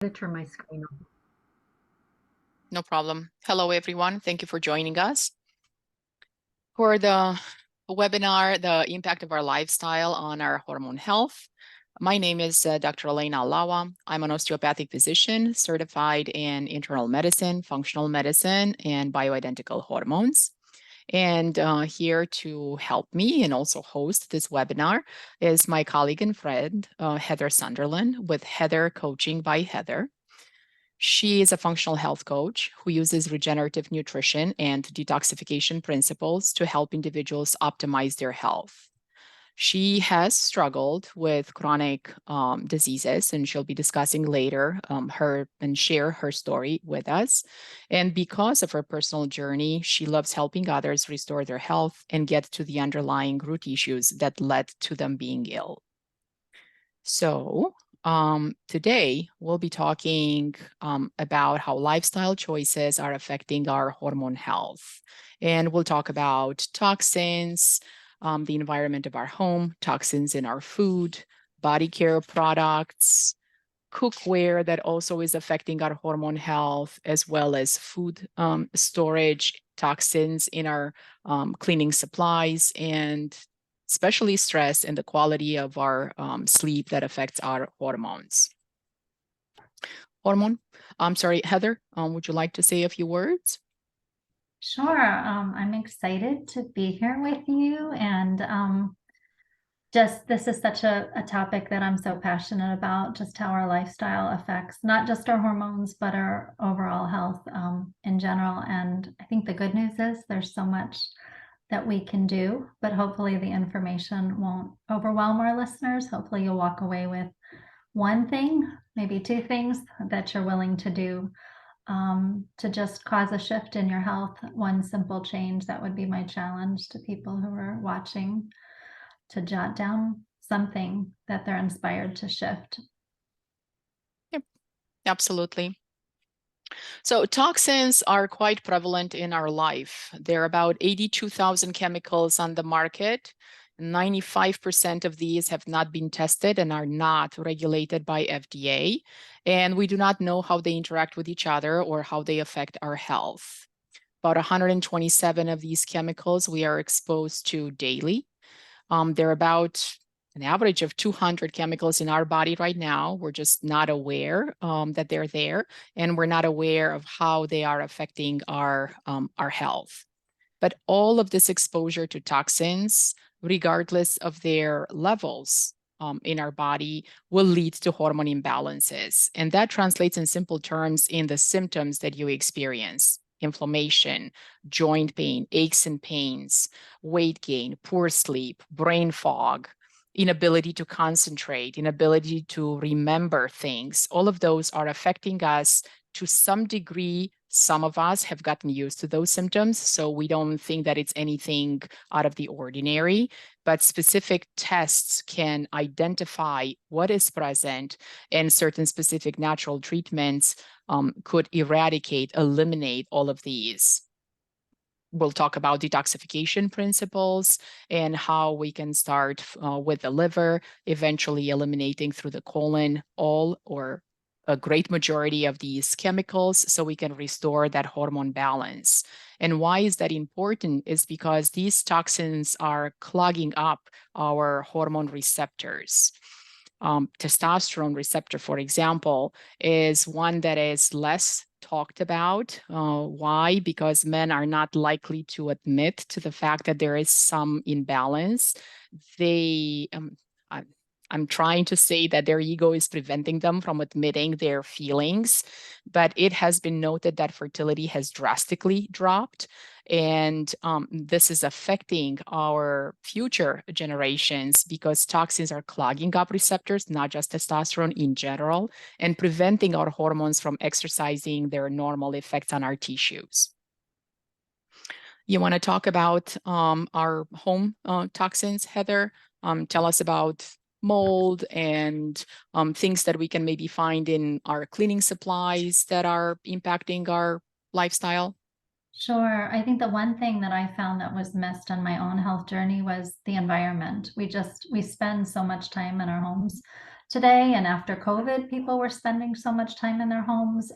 To turn my screen on. No problem. Hello, everyone. Thank you for joining us for the webinar, The Impact of Our Lifestyle on Our Hormone Health. My name is Dr. Elena Alawa. I'm an osteopathic physician certified in internal medicine, functional medicine, and bioidentical hormones. And here to help me and also host this webinar is my colleague and friend, Heather Sunderland with Heather Coaching by Heather. She is a functional health coach who uses regenerative nutrition and detoxification principles to help individuals optimize their health. She has struggled with chronic diseases, and she'll be discussing later her and share her story with us. And because of her personal journey, she loves helping others restore their health and get to the underlying root issues that led to them being ill. So today we'll be talking about how lifestyle choices are affecting our hormone health. And we'll talk about toxins, the environment of our home, toxins in our food, body care products, cookware that also is affecting our hormone health, as well as food storage, toxins in our cleaning supplies, and especially stress and the quality of our sleep that affects our hormones. I'm sorry, Heather, would you like to say a few words? Sure. I'm excited to be here with you. And this is such a topic that I'm so passionate about, just how our lifestyle affects not just our hormones, but our overall health in general. And I think the good news is there's so much that we can do, but hopefully the information won't overwhelm our listeners. Hopefully you'll walk away with one thing, maybe two things that you're willing to do to just cause a shift in your health. One simple change, that would be my challenge to people who are watching, to jot down something that they're inspired to shift. Yep, absolutely. So toxins are quite prevalent in our life. There are about 82,000 chemicals on the market. 95% of these have not been tested and are not regulated by FDA. And we do not know how they interact with each other or how they affect our health. About 127 of these chemicals we are exposed to daily. There are about an average of 200 chemicals in our body right now. We're just not aware that they're there, and we're not aware of how they are affecting our health. But all of this exposure to toxins, regardless of their levels in our body, will lead to hormone imbalances. And that translates in simple terms in the symptoms that you experience: inflammation, joint pain, aches and pains, weight gain, poor sleep, brain fog, inability to concentrate, inability to remember things. All of those are affecting us to some degree. Some of us have gotten used to those symptoms, so we don't think that it's anything out of the ordinary, but specific tests can identify what is present, and certain specific natural treatments could eradicate, eliminate all of these. We'll talk about detoxification principles and how we can start with the liver, eventually eliminating through the colon all or a great majority of these chemicals so we can restore that hormone balance. And why is that important is because these toxins are clogging up our hormone receptors. Testosterone receptor, for example, is one that is less talked about. Why? Because men are not likely to admit to the fact that there is some imbalance. They, I'm trying to say that their ego is preventing them from admitting their feelings, but it has been noted that fertility has drastically dropped. And this is affecting our future generations because toxins are clogging up receptors, not just testosterone in general, and preventing our hormones from exercising their normal effects on our tissues. You want to talk about our home toxins, Heather? Tell us about mold and things that we can maybe find in our cleaning supplies that are impacting our lifestyle. Sure. I think the one thing that I found that was missed on my own health journey was the environment. We spend so much time in our homes today. And after COVID, people were spending so much time in their homes.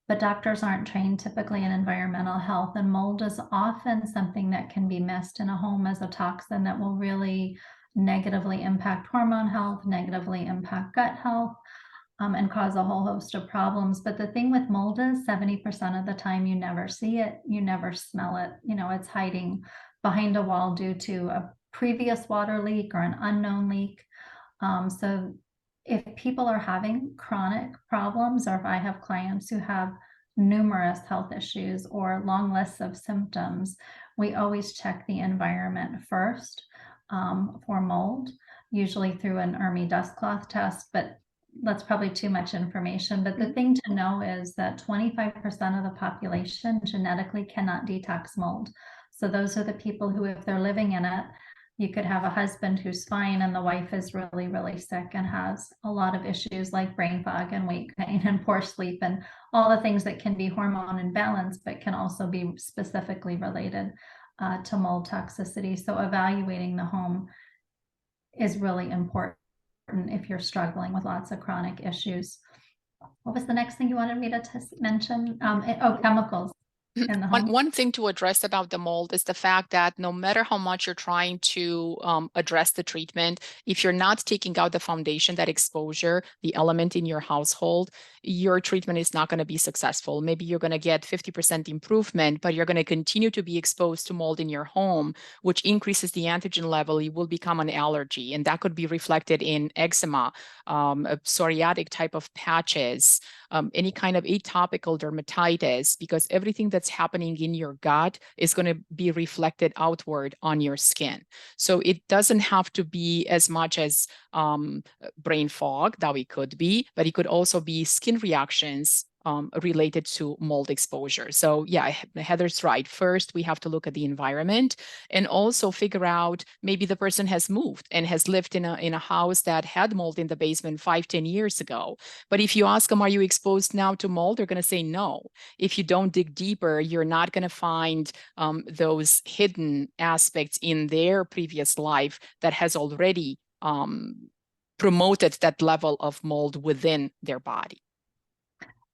But doctors aren't trained typically in environmental health, and mold is often something that can be missed in a home as a toxin that will really negatively impact hormone health, negatively impact gut health, and cause a whole host of problems. But the thing with mold is 70% of the time you never see it, you never smell it. It's hiding behind a wall due to a previous water leak or an unknown leak. So if people are having chronic problems, or if I have clients who have numerous health issues or long lists of symptoms, we always check the environment first for mold, usually through an ERMI dust cloth test, but that's probably too much information. But the thing to know is that 25% of the population genetically cannot detox mold. So those are the people who, if they're living in it, you could have a husband who's fine and the wife is really, really sick and has a lot of issues like brain fog and weight gain and poor sleep and all the things that can be hormone imbalance, but can also be specifically related to mold toxicity. So evaluating the home is really important if you're struggling with lots of chronic issues. What was the next thing you wanted me to mention? Chemicals. One thing to address about the mold is the fact that no matter how much you're trying to address the treatment, if you're not taking out the foundation, that exposure, the element in your household, your treatment is not going to be successful. Maybe you're going to get 50% improvement, but you're going to continue to be exposed to mold in your home, which increases the antigen level. You will become an allergy, and that could be reflected in eczema, a psoriatic type of patches, any kind of atopical dermatitis, because everything that's happening in your gut is going to be reflected outward on your skin. So it doesn't have to be as much as brain fog, though it could be, but it could also be skin reactions related to mold exposure. So yeah, Heather's right. First, we have to look at the environment and also figure out maybe the person has moved and has lived in a house that had mold in the basement 5-10 years ago. But if you ask them, are you exposed now to mold? They're going to say no. If you don't dig deeper, you're not going to find those hidden aspects in their previous life that has already promoted that level of mold within their body.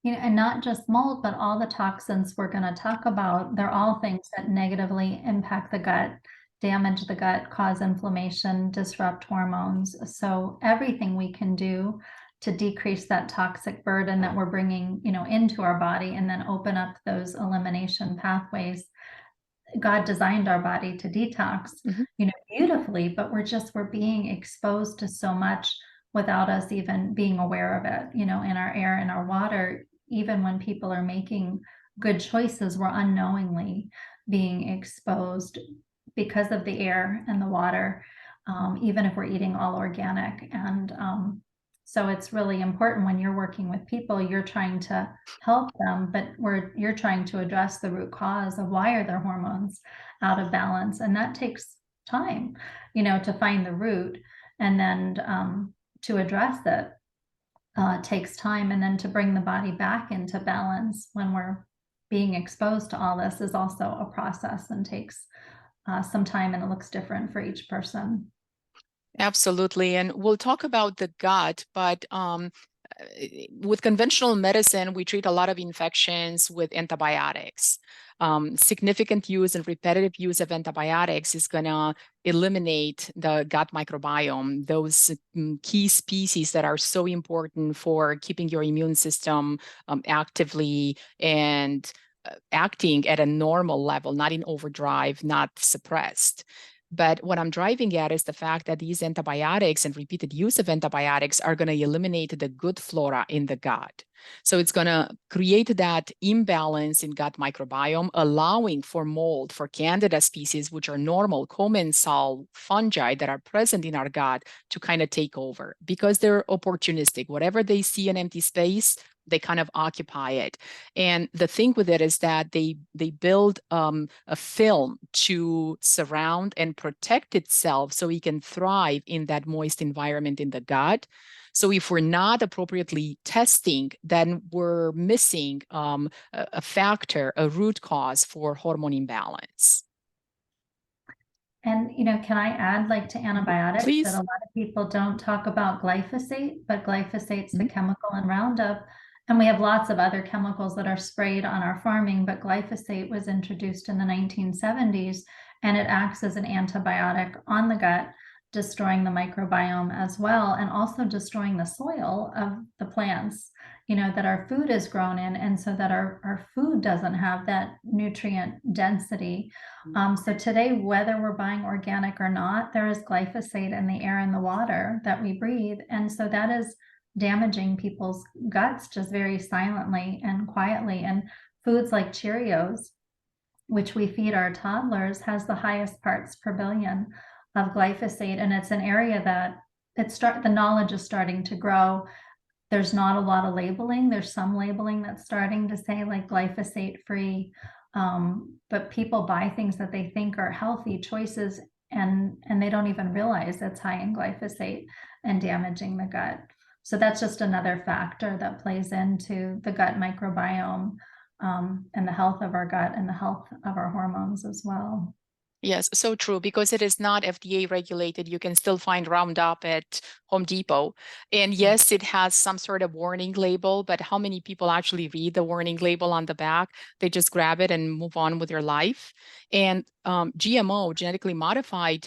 And not just mold, but all the toxins we're going to talk about, they're all things that negatively impact the gut, damage the gut, cause inflammation, disrupt hormones. So everything we can do to decrease that toxic burden that we're bringing, into our body, and then open up those elimination pathways. God designed our body to detox, beautifully, but we're being exposed to so much without us even being aware of it, in our air, in our water. Even when people are making good choices, we're unknowingly being exposed because of the air and the water, even if we're eating all organic. And so it's really important when you're working with people, you're trying to help them, but you're trying to address the root cause of why are their hormones out of balance. And that takes time, to find the root, and then to address it takes time. And then to bring the body back into balance when we're being exposed to all this is also a process and takes some time, and it looks different for each person. Absolutely. And we'll talk about the gut, but with conventional medicine, we treat a lot of infections with antibiotics. Significant use and repetitive use of antibiotics is going to eliminate the gut microbiome, those key species that are so important for keeping your immune system actively and acting at a normal level, not in overdrive, not suppressed. But what I'm driving at is the fact that these antibiotics and repeated use of antibiotics are going to eliminate the good flora in the gut. So it's going to create that imbalance in gut microbiome, allowing for mold, for Candida species, which are normal commensal fungi that are present in our gut, to kind of take over because they're opportunistic. Whatever they see an empty space, they kind of occupy it. And the thing with it is that they build a film to surround and protect itself so it can thrive in that moist environment in the gut. So if we're not appropriately testing, then we're missing a factor, a root cause for hormone imbalance. And, can I add, like, to antibiotics, that a Please. lot of people don't talk about glyphosate, but glyphosate's the Mhm. chemical in Roundup. And we have lots of other chemicals that are sprayed on our farming, but glyphosate was introduced in the 1970s, and it acts as an antibiotic on the gut, destroying the microbiome as well, and also destroying the soil of the plants, that our food is grown in, and so that our food doesn't have that nutrient density. So today, whether we're buying organic or not, there is glyphosate in the air and the water that we breathe. And so that is damaging people's guts just very silently and quietly. And foods like Cheerios, which we feed our toddlers, has the highest parts per billion of glyphosate. And it's an area that the knowledge is starting to grow. There's not a lot of labeling. There's some labeling that's starting to say, like, glyphosate free. But people buy things that they think are healthy choices, and they don't even realize it's high in glyphosate and damaging the gut. So that's just another factor that plays into the gut microbiome, and the health of our gut and the health of our hormones as well. Yes, so true. Because it is not FDA regulated, you can still find Roundup at Home Depot. And yes, it has some sort of warning label, but how many people actually read the warning label on the back? They just grab it and move on with their life. And GMO, genetically modified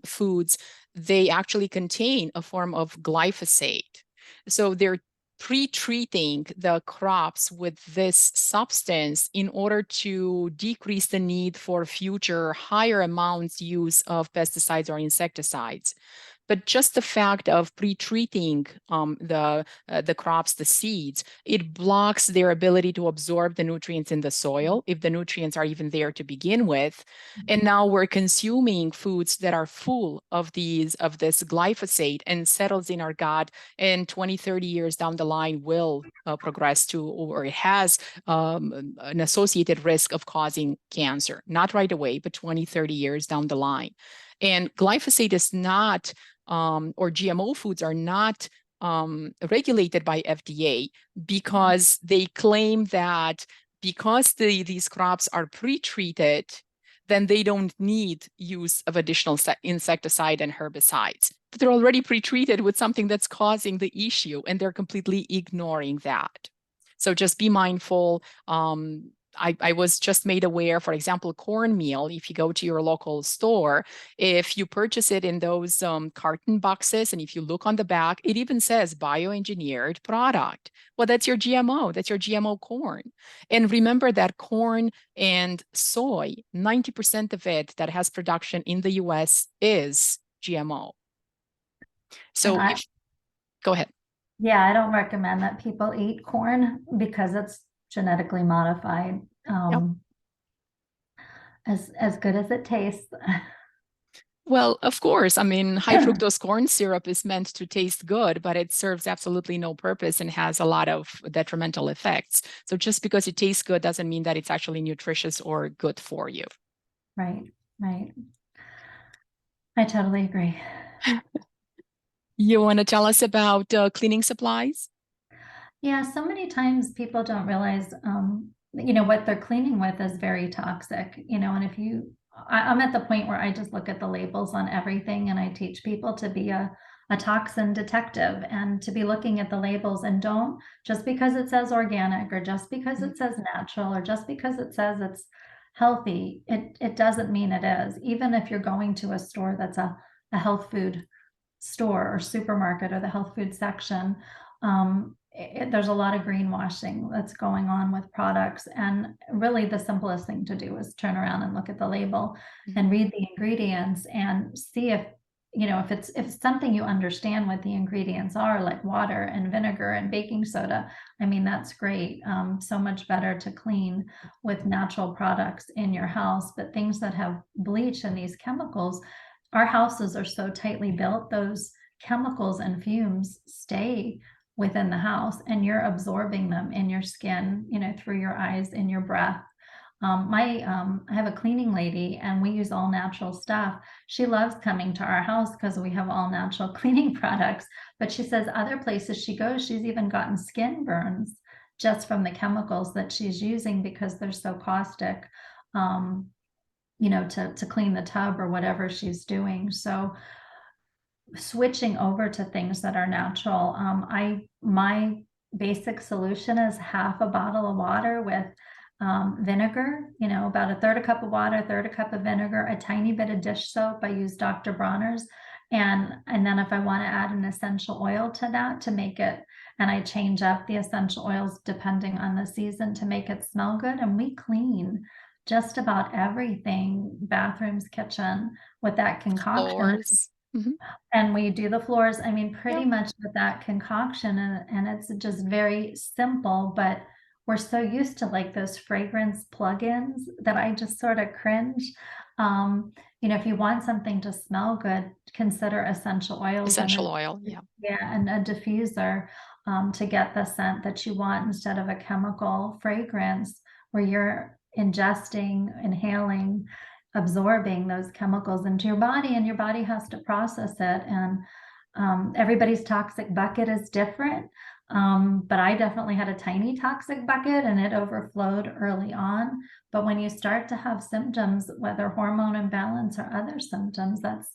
foods, they actually contain a form of glyphosate. So they're pre-treating the crops with this substance in order to decrease the need for future higher amounts use of pesticides or insecticides. But just the fact of pre-treating the crops, the seeds, it blocks their ability to absorb the nutrients in the soil, if the nutrients are even there to begin with. And now we're consuming foods that are full of this glyphosate and settles in our gut, and 20, 30 years down the line will progress to, or it has an associated risk of causing cancer. Not right away, but 20, 30 years down the line. And glyphosate is not, or GMO foods are not regulated by FDA, because they claim that because these crops are pre-treated, then they don't need use of additional insecticide and herbicides. But they're already pre-treated with something that's causing the issue, and they're completely ignoring that. So just be mindful. I was just made aware, for example, cornmeal, if you go to your local store, if you purchase it in those carton boxes, and if you look on the back, it even says bioengineered product. Well, that's your GMO. That's your GMO corn. And remember that corn and soy, 90% of it that has production in the US is GMO. And So go ahead. yeah, I don't recommend that people eat corn because it's genetically modified. Yep. As good as it tastes. Well, of course. I mean, high fructose corn syrup is meant to taste good, but it serves absolutely no purpose and has a lot of detrimental effects. So just because it tastes good doesn't mean that it's actually nutritious or good for you. Right, right. I totally agree. You want to tell us about cleaning supplies? Yeah, so many times people don't realize, what they're cleaning with is very toxic, and if I'm at the point where I just look at the labels on everything, and I teach people to be a toxin detective and to be looking at the labels, and don't, just because it says organic or just because it says natural or just because it says it's healthy, it doesn't mean it is. Even if you're going to a store that's a health food store or supermarket or the health food section, there's a lot of greenwashing that's going on with products. And really the simplest thing to do is turn around and look at the label and read the ingredients and see if it's something you understand what the ingredients are, like water and vinegar and baking soda. I mean, that's great. So much better to clean with natural products in your house. But things that have bleach and these chemicals, our houses are so tightly built, those chemicals and fumes stay within the house, and you're absorbing them in your skin, through your eyes, in your breath. I have a cleaning lady, and we use all natural stuff. She loves coming to our house because we have all natural cleaning products. But she says other places she goes, she's even gotten skin burns just from the chemicals that she's using because they're so caustic. to clean the tub or whatever she's doing. So switching over to things that are natural. My basic solution is half a bottle of water with vinegar, about a third a cup of water, a third a cup of vinegar, a tiny bit of dish soap. I use Dr. Bronner's. And then if I want to add an essential oil to that to make it, and I change up the essential oils depending on the season to make it smell good. And we clean just about everything, bathrooms, kitchen, with that concoction. Floors. Mm-hmm. And we do the floors, I mean, pretty Yeah. much with that concoction, and it's just very simple, but we're so used to like those fragrance plugins that I just sort of cringe. If you want something to smell good, consider essential oils. Essential oil, yeah. Yeah, and a diffuser to get the scent that you want instead of a chemical fragrance where you're inhaling, absorbing those chemicals into your body, and your body has to process it. And everybody's toxic bucket is different. But I definitely had a tiny toxic bucket and it overflowed early on. But when you start to have symptoms, whether hormone imbalance or other symptoms, that's,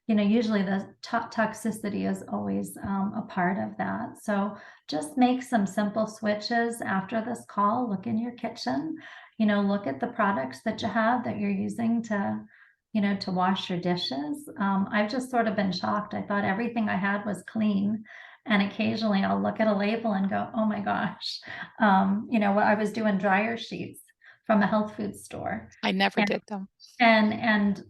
usually the toxicity is always a part of that. So just make some simple switches after this call. Look in your kitchen, look at the products that you have that you're using to wash your dishes. I've just sort of been shocked. I thought everything I had was clean. And occasionally I'll look at a label and go, oh my gosh. I was doing dryer sheets from a health food store. I never did them. And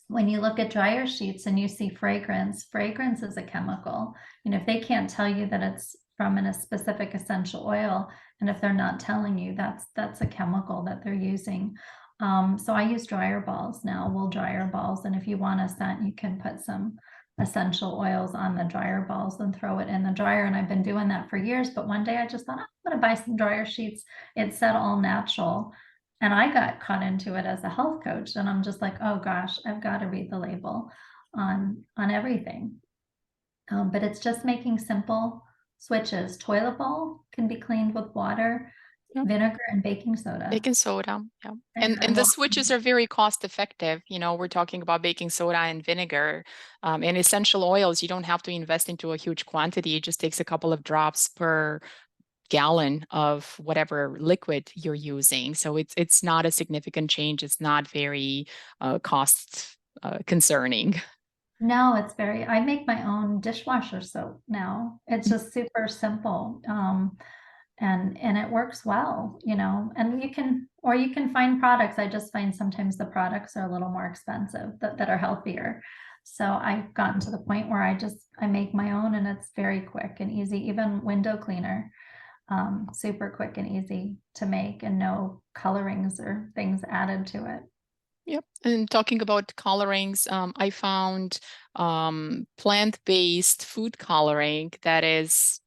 when you look at dryer sheets and you see fragrance is a chemical. If they can't tell you that it's from a specific essential oil, and if they're not telling you, that's a chemical that they're using. So I use dryer balls now, wool dryer balls. And if you want a scent, you can put some essential oils on the dryer balls and throw it in the dryer. And I've been doing that for years. But one day I just thought, I'm going to buy some dryer sheets. It said all natural. And I got caught into it as a health coach. And I'm just like, oh gosh, I've got to read the label on everything. But it's just making simple switches. Toilet bowl can be cleaned with water, vinegar, and baking soda. Baking soda, yeah. And the switches are very cost effective. We're talking about baking soda and vinegar. And essential oils, you don't have to invest into a huge quantity. It just takes a couple of drops per gallon of whatever liquid you're using. So it's not a significant change. It's not very cost concerning. No, I make my own dishwasher soap now. It's just super simple. And it works well, and you can find products. I just find sometimes the products are a little more expensive that are healthier. So I've gotten to the point where I make my own, and it's very quick and easy. Even window cleaner, super quick and easy to make, and no colorings or things added to it. Yep. And talking about colorings, I found plant-based food coloring that is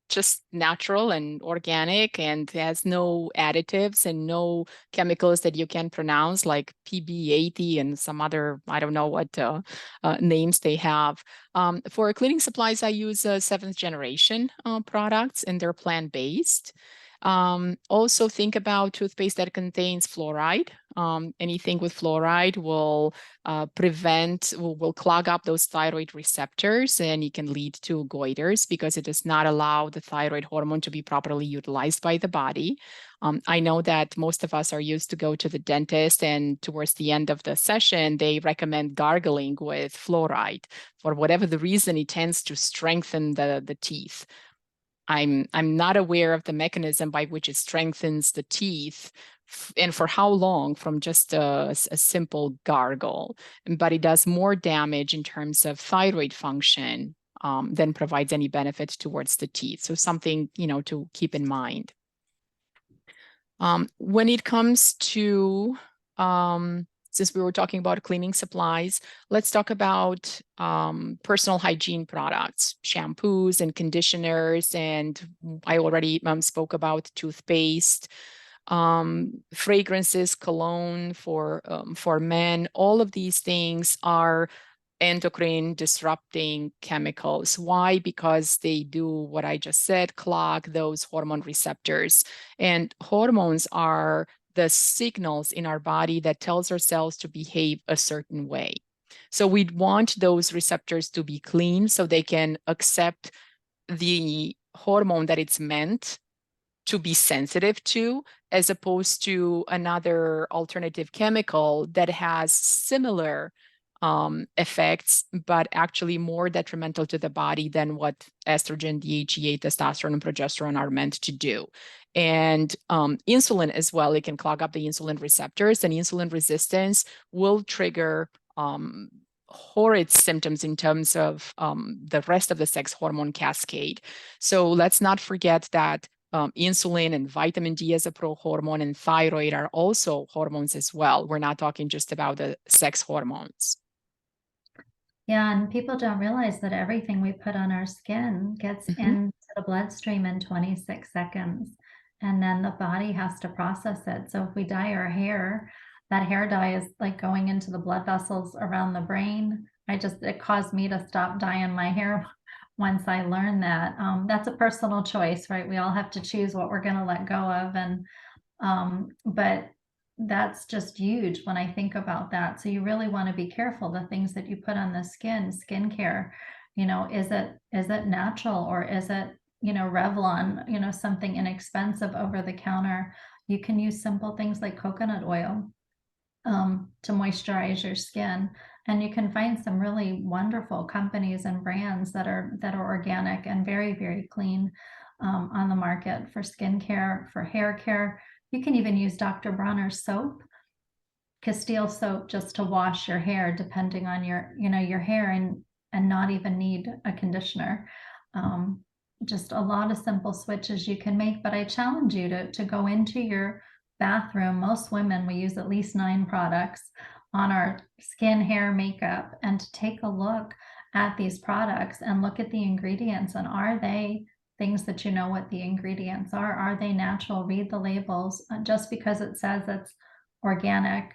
just natural and organic and has no additives and no chemicals that you can pronounce, like PB80 and some other, I don't know what names they have. For cleaning supplies, I use 7th generation products, and they're plant-based. Also think about toothpaste that contains fluoride. Anything with fluoride will will clog up those thyroid receptors, and it can lead to goiters because it does not allow the thyroid hormone to be properly utilized by the body. I know that most of us are used to go to the dentist, and towards the end of the session, they recommend gargling with fluoride. For whatever the reason, it tends to strengthen the teeth. I'm not aware of the mechanism by which it strengthens the teeth and for how long from just a simple gargle, but it does more damage in terms of thyroid function than provides any benefit towards the teeth. So something, to keep in mind. When it comes to since we were talking about cleaning supplies, let's talk about personal hygiene products, shampoos and conditioners. And I already spoke about toothpaste, fragrances, cologne for men. All of these things are endocrine disrupting chemicals. Why? Because they do what I just said, clog those hormone receptors. And hormones are the signals in our body that tells our cells to behave a certain way. So we'd want those receptors to be clean so they can accept the hormone that it's meant to be sensitive to, as opposed to another alternative chemical that has similar effects, but actually more detrimental to the body than what estrogen, DHEA, testosterone, and progesterone are meant to do. And insulin as well, it can clog up the insulin receptors, and insulin resistance will trigger horrid symptoms in terms of the rest of the sex hormone cascade. So let's not forget that insulin and vitamin D as a prohormone and thyroid are also hormones as well. We're not talking just about the sex hormones. Yeah, and people don't realize that everything we put on our skin gets into the bloodstream in 26 seconds, and then the body has to process it. So if we dye our hair, that hair dye is like going into the blood vessels around the brain. It caused me to stop dyeing my hair once I learned that. That's a personal choice, right? We all have to choose what we're going to let go of. And but that's just huge when I think about that. So you really want to be careful the things that you put on the skin, skincare, is it natural, or is it, Revlon, something inexpensive over the counter? You can use simple things like coconut oil to moisturize your skin. And you can find some really wonderful companies and brands that are organic and very, very clean on the market for skincare, for hair care. You can even use Dr. Bronner's soap, Castile soap, just to wash your hair, depending on your hair, and not even need a conditioner. Just a lot of simple switches you can make. But I challenge you to go into your bathroom. Most women, we use at least 9 products on our skin, hair, makeup, and to take a look at these products and look at the ingredients, and are they things that you know what the ingredients are? Are they natural? Read the labels. Just because it says it's organic,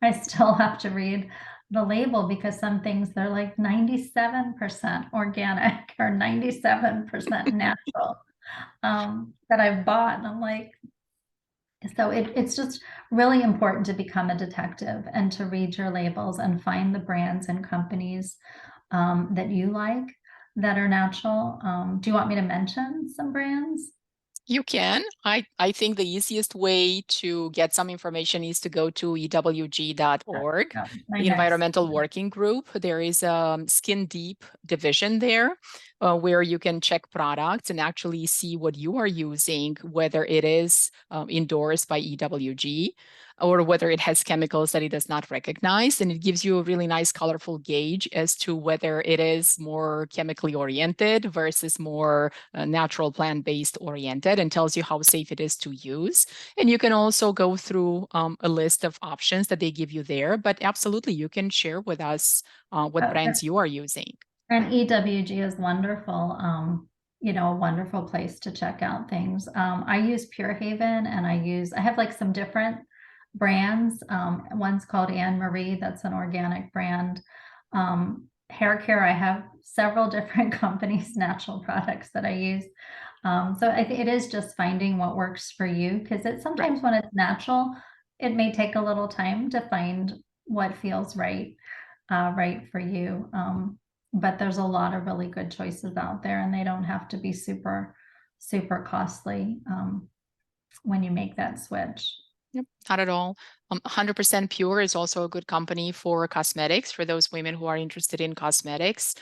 I still have to read the label, because some things, they're like 97% organic or 97% natural that I've bought. And I'm like, so it's just really important to become a detective and to read your labels and find the brands and companies that you like, that are natural. Do you want me to mention some brands? You can. I think the easiest way to get some information is to go to ewg.org, Yeah, the Environmental Working Group. There is a Skin Deep division there where you can check products and actually see what you are using, whether it is endorsed by EWG or whether it has chemicals that it does not recognize. And it gives you a really nice, colorful gauge as to whether it is more chemically oriented versus more natural plant-based oriented, and tells you how safe it is to use. And you can also go through a list of options that they give you there. But absolutely, you can share with us what brands you are using. And EWG is wonderful. A wonderful place to check out things. I use Pure Haven, and I have like some different brands. One's called Anne Marie. That's an organic brand. Hair care, I have several different companies, natural products that I use. So I think it is just finding what works for you, because it's sometimes when it's natural, it may take a little time to find what feels right for you. But there's a lot of really good choices out there, and they don't have to be super, super costly when you make that switch. Yep, not at all. 100% Pure is also a good company for cosmetics, for those women who are interested in cosmetics.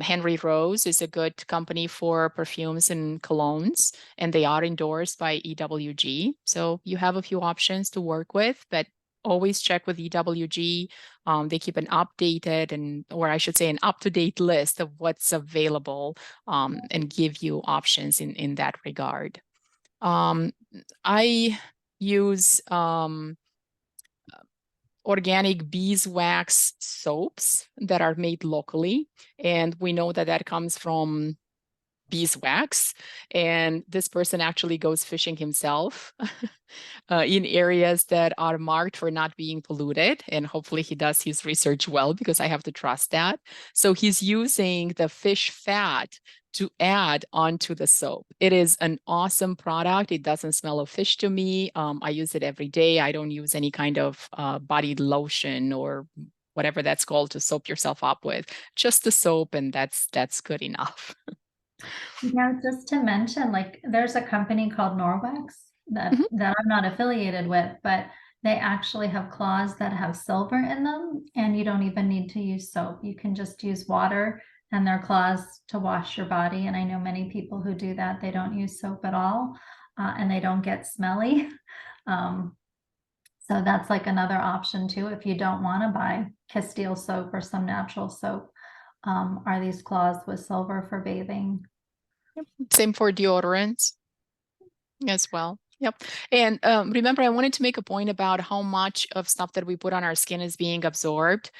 Henry Rose is a good company for perfumes and colognes, and they are endorsed by EWG. So you have a few options to work with, but always check with EWG. They keep an updated or I should say an up-to-date list of what's available and give you options in that regard. I use organic beeswax soaps that are made locally. And we know that that comes from beeswax. And this person actually goes fishing himself in areas that are marked for not being polluted. And hopefully he does his research well, because I have to trust that. So he's using the fish fat to add onto the soap. It is an awesome product. It doesn't smell of fish to me. I use it every day. I don't use any kind of body lotion or whatever that's called to soap yourself up with. Just the soap, and that's good enough. Yeah, just to mention, like there's a company called Norwex that Mhm. that I'm not affiliated with, but they actually have cloths that have silver in them, and you don't even need to use soap. You can just use water and their cloths to wash your body. And I know many people who do that. They don't use soap at all, and they don't get smelly. Um, so that's like another option too. If you don't want to buy Castile soap or some natural soap, are these cloths with silver for bathing? Same for deodorants as well. Yep. And remember, I wanted to make a point about how much of stuff that we put on our skin is being absorbed.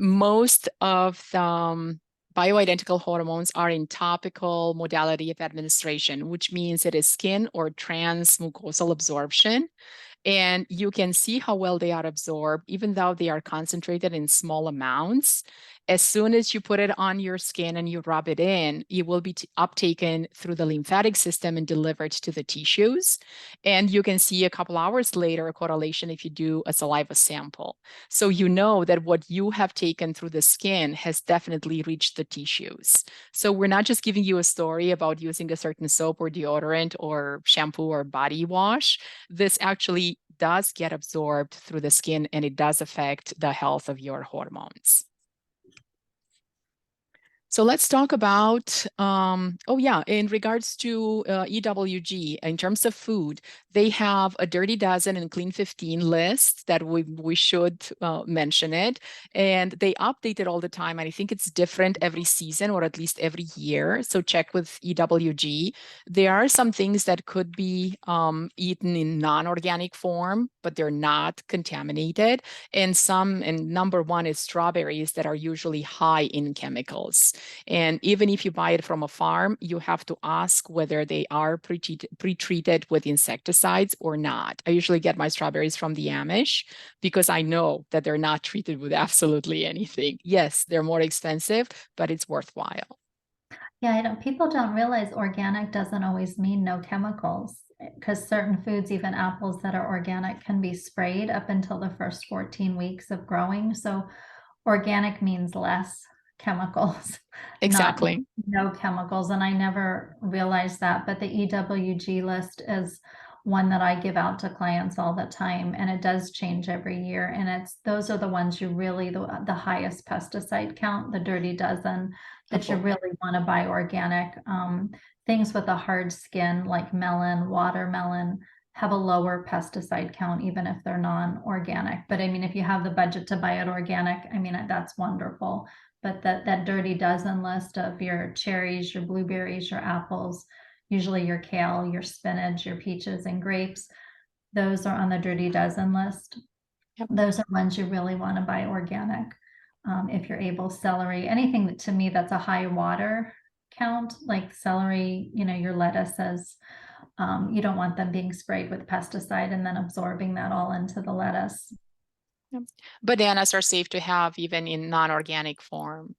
Most of the bioidentical hormones are in topical modality of administration, which means it is skin or transmucosal absorption. And you can see how well they are absorbed, even though they are concentrated in small amounts. As soon as you put it on your skin and you rub it in, it will be uptaken through the lymphatic system and delivered to the tissues. And you can see a couple hours later a correlation if you do a saliva sample. So you know that what you have taken through the skin has definitely reached the tissues. So we're not just giving you a story about using a certain soap or deodorant or shampoo or body wash. This actually does get absorbed through the skin, and it does affect the health of your hormones. So let's talk about, in regards to EWG, in terms of food, they have a Dirty Dozen and Clean 15 list that we should mention it. And they update it all the time. And I think it's different every season or at least every year. So check with EWG. There are some things that could be eaten in non-organic form, but they're not contaminated. And number one is strawberries that are usually high in chemicals. And even if you buy it from a farm, you have to ask whether they are pre-treated with insecticides or not. I usually get my strawberries from the Amish because I know that they're not treated with absolutely anything. Yes, they're more expensive, but it's worthwhile. Yeah, people don't realize organic doesn't always mean no chemicals, because certain foods, even apples that are organic, can be sprayed up until the first 14 weeks of growing. So organic means less chemicals, not Exactly. no chemicals. And I never realized that, but the EWG list is one that I give out to clients all the time, and it does change every year. And those are the ones you really, the highest pesticide count, the Dirty Dozen, that you really want to buy organic. Things with a hard skin like melon, watermelon, have a lower pesticide count, even if they're non-organic. But I mean, if you have the budget to buy it organic, I mean, that's wonderful. But that Dirty Dozen list of your cherries, your blueberries, your apples, usually your kale, your spinach, your peaches, and grapes, those are on the Dirty Dozen list. Yep. Those are ones you really want to buy organic. If you're able, celery, anything that, to me, that's a high water count, like celery, your lettuces, you don't want them being sprayed with pesticide and then absorbing that all into the lettuce. Yep. Bananas are safe to have even in non-organic form,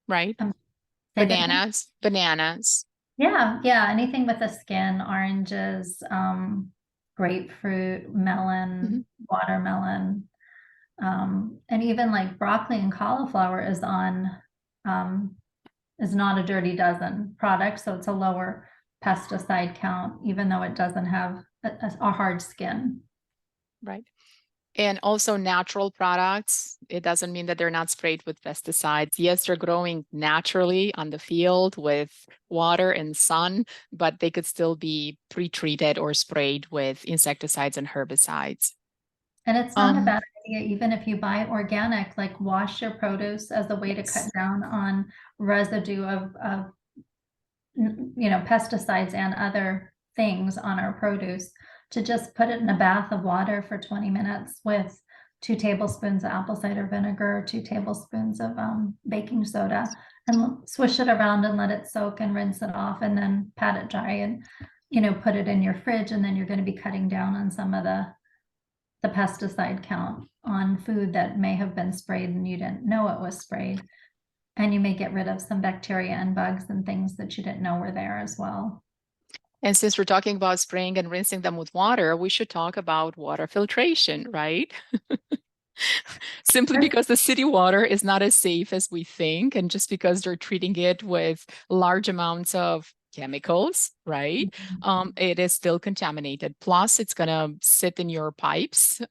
right? Say that again? Bananas. Yeah, anything with a skin, oranges, grapefruit, melon, watermelon, and even like broccoli and cauliflower is not a Dirty Dozen product, so it's a lower pesticide count, even though it doesn't have a hard skin. Right. And also natural products. It doesn't mean that they're not sprayed with pesticides. Yes, they're growing naturally on the field with water and sun, but they could still be pre-treated or sprayed with insecticides and herbicides. And it's not a bad idea, even if you buy organic, like wash your produce as a way to cut Yes. down on residue of pesticides and other things on our produce, to just put it in a bath of water for 20 minutes with 2 tablespoons of apple cider vinegar, 2 tablespoons of baking soda, and swish it around and let it soak and rinse it off, and then pat it dry and put it in your fridge. And then you're going to be cutting down on some of the pesticide count on food that may have been sprayed and you didn't know it was sprayed. And you may get rid of some bacteria and bugs and things that you didn't know were there as well. And since we're talking about spraying and rinsing them with water, we should talk about water filtration, right? Simply because the city water is not as safe as we think, and just because they're treating it with large amounts of chemicals, right? It is still contaminated. Plus, it's gonna sit in your pipes.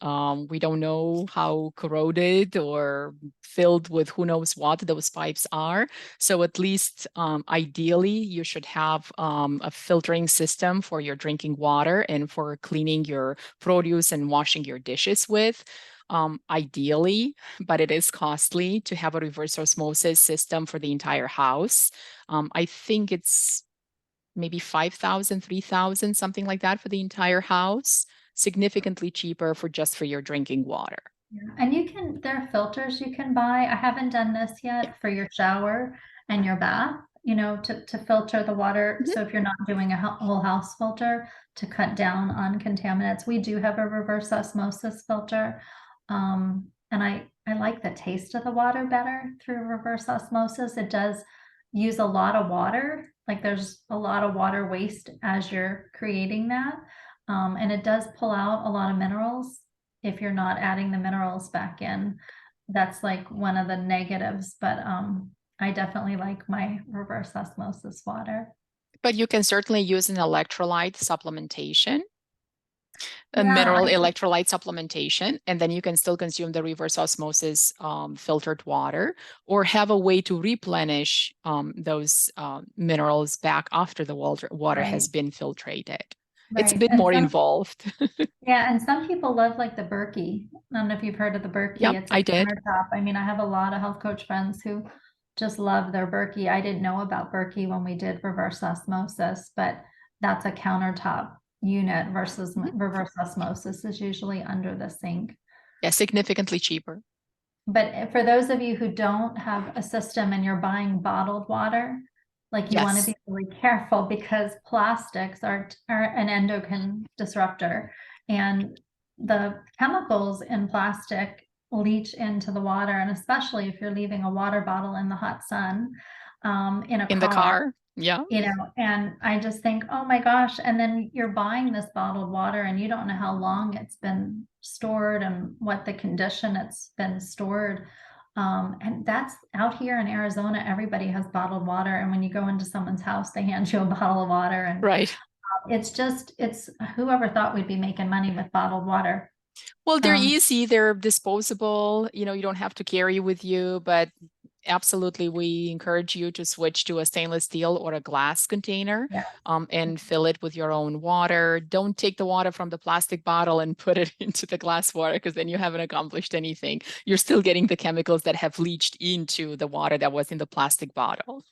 We don't know how corroded or filled with who knows what those pipes are. So at least ideally, you should have a filtering system for your drinking water and for cleaning your produce and washing your dishes with. Ideally, but it is costly to have a reverse osmosis system for the entire house. I think it's maybe 5,000, 3,000, something like that for the entire house. Significantly cheaper for just for your drinking water. Yeah. And there are filters you can buy. I haven't done this yet for your shower and your bath, to filter the water. Mhm. So if you're not doing a whole house filter to cut down on contaminants, we do have a reverse osmosis filter. And I like the taste of the water better through reverse osmosis. It does use a lot of water. Like there's a lot of water waste as you're creating that. And it does pull out a lot of minerals if you're not adding the minerals back in. That's like one of the negatives, but I definitely like my reverse osmosis water. But you can certainly use an electrolyte supplementation, a Yeah, mineral electrolyte supplementation, and then you can still consume the reverse osmosis filtered water, or have a way to replenish those minerals back after the water has right, been filtrated. It's a right. bit more involved. And some people love like the Berkey. I don't know if you've heard of the Berkey. Yep, It's a I did. countertop. I mean, I have a lot of health coach friends who just love their Berkey. I didn't know about Berkey when we did reverse osmosis, but that's a countertop unit versus Mhm. reverse osmosis is usually under the sink. Yeah, significantly cheaper. But for those of you who don't have a system and you're buying bottled water, like you want to Yes, be really careful because plastics are an endocrine disruptor, and the chemicals in plastic leach into the water, and especially if you're leaving a water bottle in the hot sun, in a in the car, car. Yeah, and I just think, oh my gosh, and then you're buying this bottled water and you don't know how long it's been stored and what the condition it's been stored. And that's out here in Arizona, everybody has bottled water. And when you go into someone's house, they hand you a bottle of water. And right. it's whoever thought we'd be making money with bottled water. Well, they're Um, easy, they're disposable, you don't have to carry with you, but absolutely, we encourage you to switch to a stainless steel or a glass container, yeah, and fill it with your own water. Don't take the water from the plastic bottle and put it into the glass water, because then you haven't accomplished anything. You're still getting the chemicals that have leached into the water that was in the plastic bottle.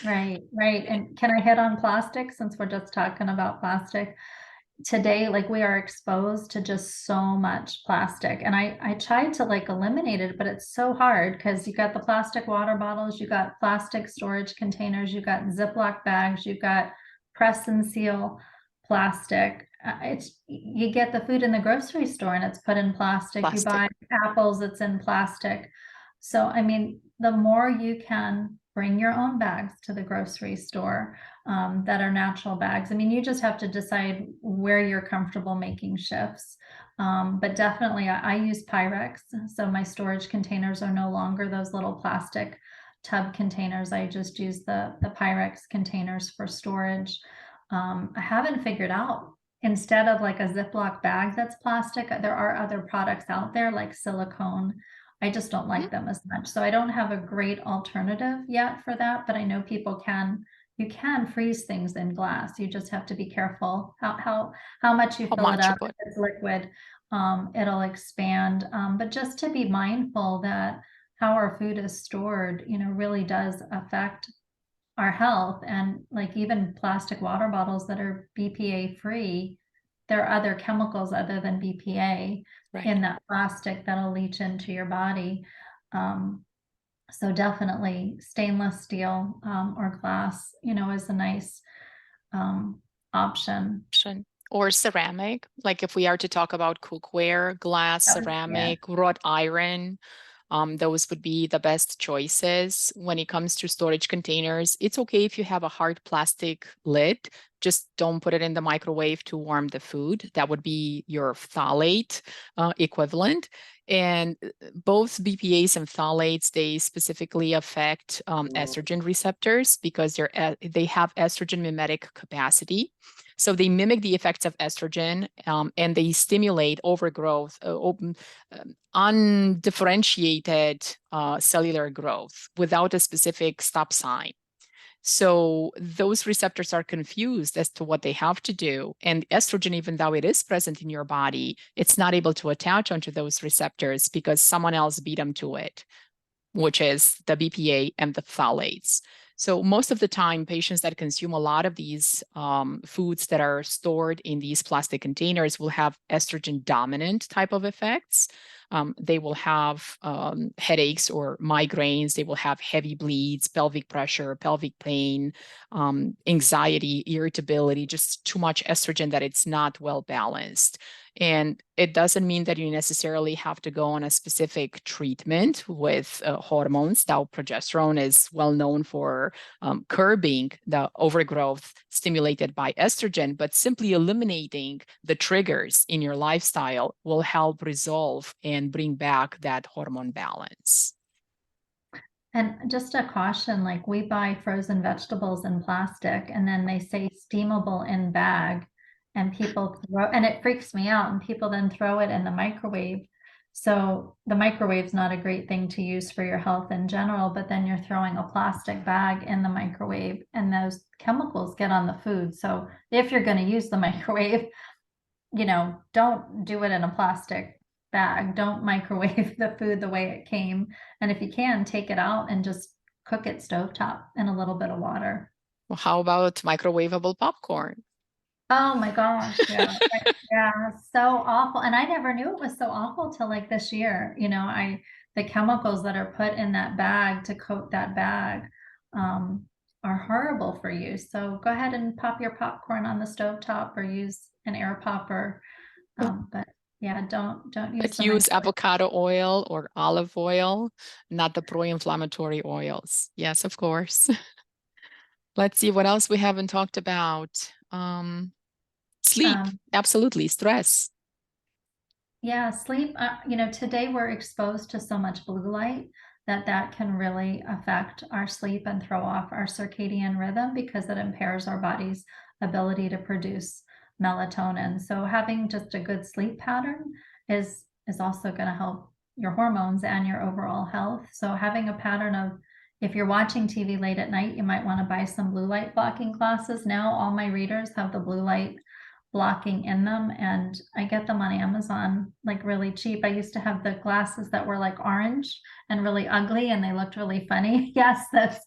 right, right. And can I hit on plastic since we're just talking about plastic? Today, like we are exposed to just so much plastic, and I tried to like eliminate it, but it's so hard because you got the plastic water bottles, you got plastic storage containers, you got Ziploc bags, you've got press and seal plastic. It's you get the food in the grocery store and it's put in plastic. You Plastic. buy apples, it's in plastic. So I mean, the more you can bring your own bags to the grocery store, that are natural bags. I mean, you just have to decide where you're comfortable making shifts. But definitely, I use Pyrex. So my storage containers are no longer those little plastic tub containers. I just use the Pyrex containers for storage. I haven't figured out, instead of like a Ziploc bag that's plastic, there are other products out there like silicone. I just don't Mhm. like them as much. So I don't have a great alternative yet for that, but I know you can freeze things in glass. You just have to be careful how much you How fill it much you up. If put? it's liquid, it'll expand. But just to be mindful that how our food is stored, really does affect our health. And like even plastic water bottles that are BPA free, there are other chemicals other than BPA Right. in that plastic that'll leach into your body. Um, so definitely stainless steel, or glass, is a nice um, option. Option. Or ceramic, like if we are to talk about cookware, glass, Yeah. ceramic, wrought iron. those would be the best choices. When it comes to storage containers, it's okay if you have a hard plastic lid. Just don't put it in the microwave to warm the food. That would be your phthalate equivalent. And both BPAs and phthalates, they specifically affect estrogen receptors because they have estrogen mimetic capacity. So they mimic the effects of estrogen and they stimulate overgrowth, undifferentiated cellular growth without a specific stop sign. So those receptors are confused as to what they have to do. And estrogen, even though it is present in your body, it's not able to attach onto those receptors because someone else beat them to it, which is the BPA and the phthalates. So most of the time, patients that consume a lot of these foods that are stored in these plastic containers will have estrogen dominant type of effects. They will have headaches or migraines. They will have heavy bleeds, pelvic pressure, pelvic pain, anxiety, irritability, just too much estrogen that it's not well balanced. And it doesn't mean that you necessarily have to go on a specific treatment with hormones. Now, progesterone is well known for curbing the overgrowth stimulated by estrogen, but simply eliminating the triggers in your lifestyle will help resolve and bring back that hormone balance. And just a caution, like we buy frozen vegetables in plastic and then they say steamable in bag and people and it freaks me out, and people then throw it in the microwave. So the microwave's not a great thing to use for your health in general, but then you're throwing a plastic bag in the microwave and those chemicals get on the food. So if you're going to use the microwave, don't do it in a plastic bag. Don't microwave the food the way it came. And if you can, take it out and just cook it stovetop in a little bit of water. Well, how about microwavable popcorn? Oh my gosh. Yeah. Yeah. So awful. And I never knew it was so awful till like this year. The chemicals that are put in that bag to coat that bag are horrible for you. So go ahead and pop your popcorn on the stovetop or use an air popper. But yeah, don't use But use avocado oil or olive oil, not the pro-inflammatory oils. Yes, of course. Let's see what else we haven't talked about. Sleep, absolutely. Stress. Yeah, sleep. Today we're exposed to so much blue light that can really affect our sleep and throw off our circadian rhythm because it impairs our body's ability to produce melatonin. So having just a good sleep pattern is also going to help your hormones and your overall health. So having a pattern of, if you're watching TV late at night, you might want to buy some blue light blocking glasses. Now all my readers have the blue light blocking in them, and I get them on Amazon like really cheap. I used to have the glasses that were like orange and really ugly and they looked really funny. Yes, that's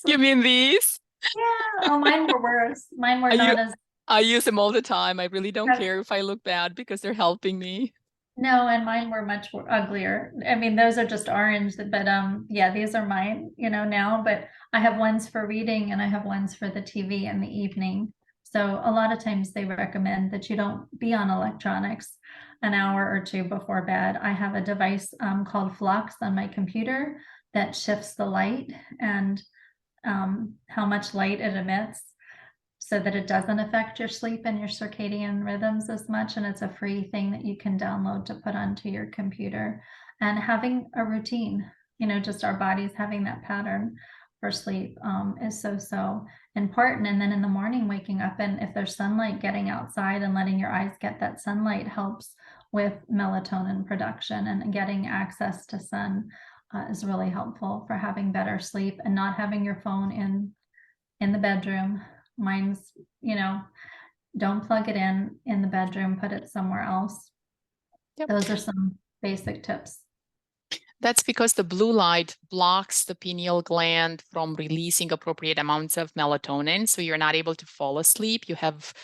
You mean these? Yeah. Oh, mine were worse. Mine were not as I use them all the time. I really don't care if I look bad because they're helping me. No, and mine were much uglier. I mean, those are just orange, but yeah, these are mine, now, but I have ones for reading and I have ones for the TV in the evening. So a lot of times they recommend that you don't be on electronics an hour or two before bed. I have a device called Flux on my computer that shifts the light and how much light it emits so that it doesn't affect your sleep and your circadian rhythms as much. And it's a free thing that you can download to put onto your computer. And having a routine, just our bodies having that pattern for sleep is so important. And then in the morning, waking up, and if there's sunlight, getting outside and letting your eyes get that sunlight helps with melatonin production, and getting access to sun is really helpful for having better sleep, and not having your phone in the bedroom. Mine's, don't plug it in the bedroom, put it somewhere else. Yep. Those are some basic tips. That's because the blue light blocks the pineal gland from releasing appropriate amounts of melatonin. So you're not able to fall asleep. You have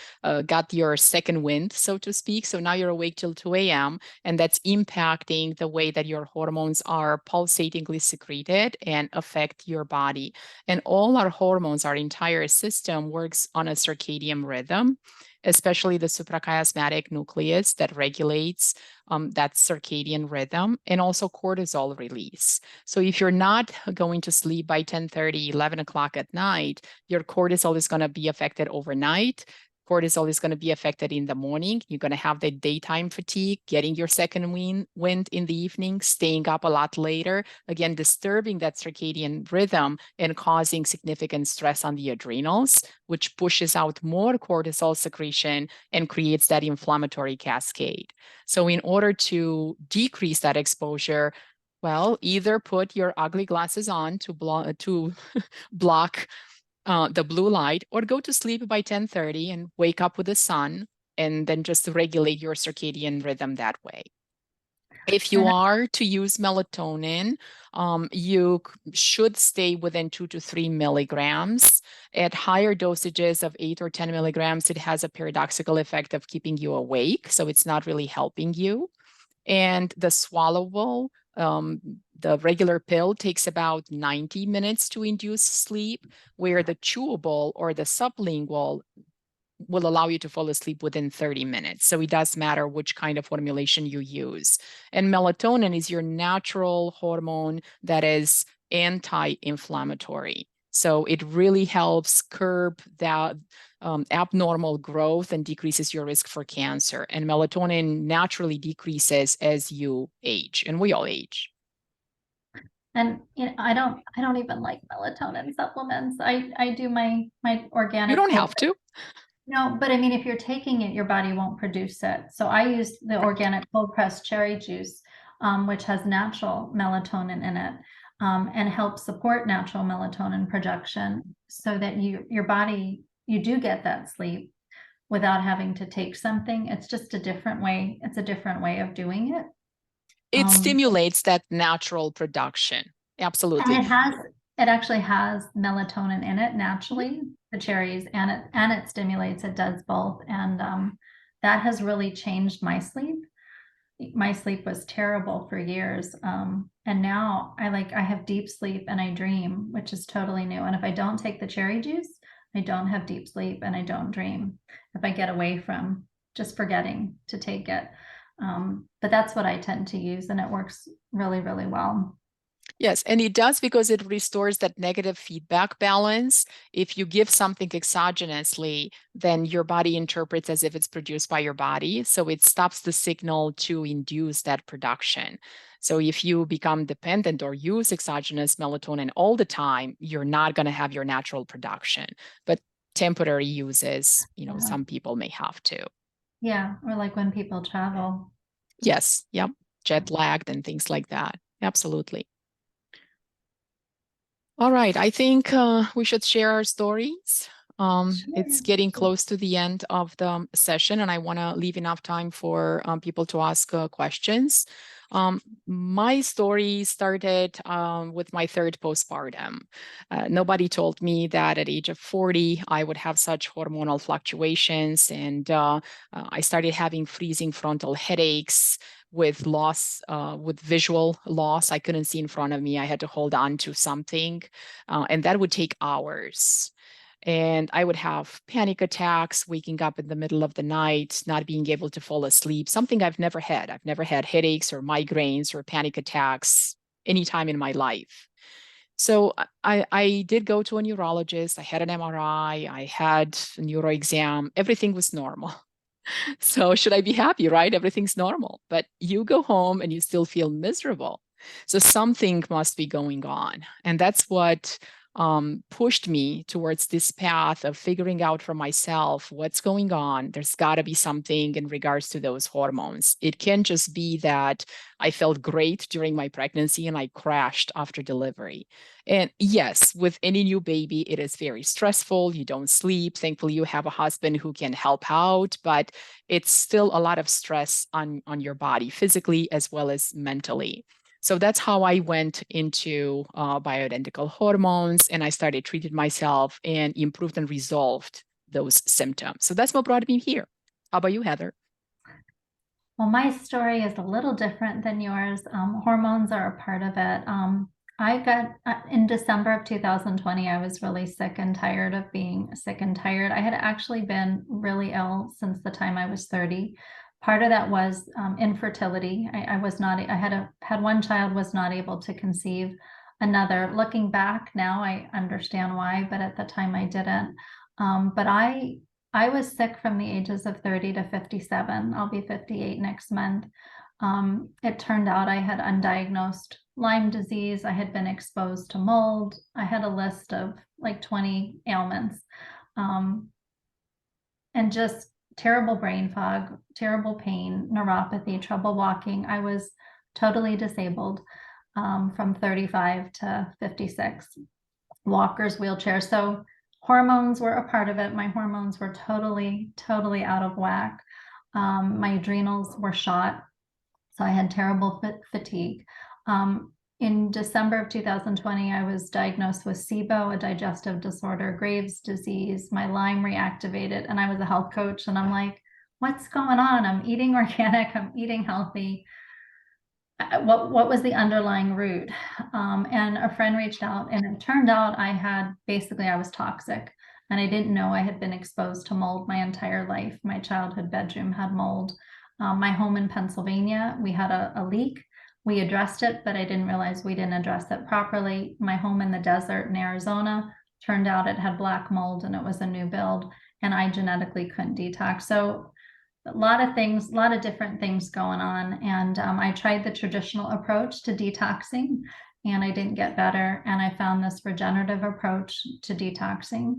got your second wind, so to speak. So now you're awake till 2 a.m. and that's impacting the way that your hormones are pulsatingly secreted and affect your body. And all our hormones, our entire system works on a circadian rhythm, especially the suprachiasmatic nucleus that regulates that circadian rhythm, and also cortisol release. So if you're not going to sleep by 10:30, 11 o'clock at night, your cortisol is going to be affected overnight. Cortisol is going to be affected in the morning. You're going to have the daytime fatigue, getting your second wind in the evening, staying up a lot later, again, disturbing that circadian rhythm and causing significant stress on the adrenals, which pushes out more cortisol secretion and creates that inflammatory cascade. So in order to decrease that exposure, well, either put your ugly glasses on to block the blue light, or go to sleep by 10:30 and wake up with the sun, and then just regulate your circadian rhythm that way. If you are to use melatonin, you should stay within 2 to 3 milligrams. At higher dosages of 8 or 10 milligrams, it has a paradoxical effect of keeping you awake, so it's not really helping you. And the swallowable, the regular pill takes about 90 minutes to induce sleep, where the chewable or the sublingual will allow you to fall asleep within 30 minutes. So it does matter which kind of formulation you use. And melatonin is your natural hormone that is anti-inflammatory. So it really helps curb that abnormal growth and decreases your risk for cancer. And melatonin naturally decreases as you age, and we all age. And I don't even like melatonin supplements. I do my organic. You don't have to. No, but I mean, if you're taking it, your body won't produce it. So I use the organic cold pressed cherry juice, which has natural melatonin in it, and helps support natural melatonin production, so that your body, you do get that sleep without having to take something. It's just a different way. It's a different way of doing it. It stimulates that natural production. Absolutely. And it actually has melatonin in it naturally, the cherries, and it stimulates, it does both. And that has really changed my sleep. My sleep was terrible for years. And now I have deep sleep and I dream, which is totally new. And if I don't take the cherry juice, I don't have deep sleep and I don't dream if I get away from just forgetting to take it. But that's what I tend to use, and it works really, really well. Yes, and it does, because it restores that negative feedback balance. If you give something exogenously, then your body interprets as if it's produced by your body. So it stops the signal to induce that production. So if you become dependent or use exogenous melatonin all the time, you're not going to have your natural production. But temporary uses, some people may have to. Yeah, or like when people travel. Yes, yep, jet lagged and things like that. Absolutely. All right, I think we should share our stories. It's getting close to the end of the session, and I want to leave enough time for people to ask questions. My story started with my third postpartum. Nobody told me that at age of 40, I would have such hormonal fluctuations, and I started having freezing frontal headaches with loss, with visual loss. I couldn't see in front of me. I had to hold on to something, and that would take hours. And I would have panic attacks, waking up in the middle of the night, not being able to fall asleep, something I've never had. I've never had headaches or migraines or panic attacks anytime in my life. So I did go to a neurologist. I had an MRI. I had a neuro exam. Everything was normal. So should I be happy, right? Everything's normal. But you go home and you still feel miserable. So something must be going on. And that's what pushed me towards this path of figuring out for myself what's going on. There's got to be something in regards to those hormones. It can't just be that I felt great during my pregnancy and I crashed after delivery. And yes, with any new baby, it is very stressful. You don't sleep. Thankfully, you have a husband who can help out, but it's still a lot of stress on your body, physically as well as mentally. So that's how I went into bioidentical hormones, and I started treating myself and improved and resolved those symptoms. So that's what brought me here. How about you, Heather? Well, my story is a little different than yours. Hormones are a part of it. I got in December of 2020, I was really sick and tired of being sick and tired. I had actually been really ill since the time I was 30. Part of that was infertility. I was not, I had one child, was not able to conceive another. Looking back now, I understand why, but at the time I didn't. But I was sick from the ages of 30 to 57. I'll be 58 next month. It turned out I had undiagnosed Lyme disease. I had been exposed to mold. I had a list of like 20 ailments, and just terrible brain fog, terrible pain, neuropathy, trouble walking. I was totally disabled from 35 to 56. Walkers, wheelchairs. So hormones were a part of it. My hormones were totally out of whack. My adrenals were shot. So I had terrible fatigue. In December of 2020, I was diagnosed with SIBO, a digestive disorder, Graves' disease. My Lyme reactivated, and I was a health coach. And I'm like, what's going on? I'm eating organic. I'm eating healthy. What was the underlying root? And a friend reached out, and it turned out I was toxic, and I didn't know I had been exposed to mold my entire life. My childhood bedroom had mold. My home in Pennsylvania, we had a leak. We addressed it, but I didn't realize we didn't address it properly. My home in the desert in Arizona, turned out it had black mold, and it was a new build, and I genetically couldn't detox. So a lot of things, a lot of different things going on. And I tried the traditional approach to detoxing, and I didn't get better. And I found this regenerative approach to detoxing.